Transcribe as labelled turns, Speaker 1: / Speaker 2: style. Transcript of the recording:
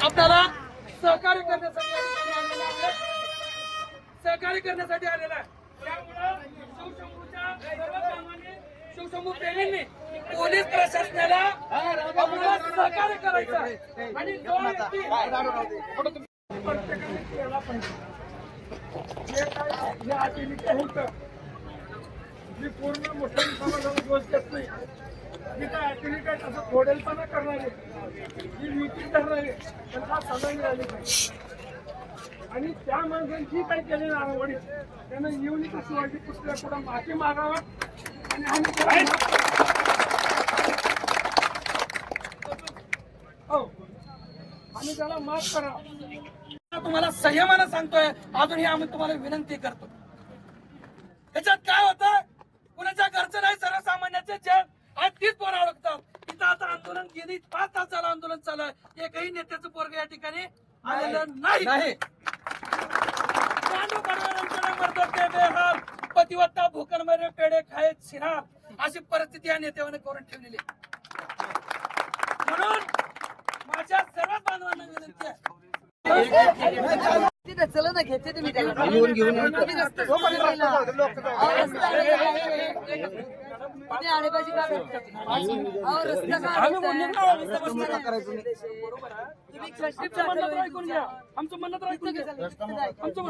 Speaker 1: आपल्याला सहकार्य करण्यासाठी या ठिकाणी आलेला आहे, सहकार्य करण्यासाठी आलेला आहे. त्यामुळं शिवशंभूच्या सर्वसामान्य शिवशंभू प्रेमींनी पोलीस प्रशासनाला आपल्याला सहकार्य करायचं आहे. आणि जो व्यक्ती प्रत्येकाने केला पाहिजे. जे काय जे अतिरिक्त होतं, जी पूर्ण मुस्लिम समाजाला दोष देत नाही, जी काय अतिरिक्त असं खोडेलपणा करणारे, जी नीती धरणारे, त्यांना सजा मिळाली पाहिजे. आणि त्या माणसांची काही केली नारवडी त्यांना येऊन शिवाजी पुतळ्या पुढे माफी मागावा आणि आम्ही त्याला माफ करा. तुम्हाला संयमानं सांगतोय, अजूनही आम्ही तुम्हाला विनंती करतो. त्याच्यात काय होतं, कुणाच्या घरचं नाही, सर्वसामान्याचे जे आज तीच पोरं ओळखतात. तिथं आता आंदोलन गेली 5 तास झालं आंदोलन चालू आहे, एकही नेत्याचं पोरग या ठिकाणी आलेलं नाही. बेहाल पतिवत्ता भूकंमध्ये पेढे खायत शिनार अशी परिस्थिती या नेत्याने करून ठेवलेली. म्हणून माझ्या सर्व बांधवांना विनंती आहे,
Speaker 2: चला ना घेते तुम्ही त्याला आणेबाजी का
Speaker 1: ऐकून घ्या. आमचं म्हणणं तर ऐकून घ्या. आमचं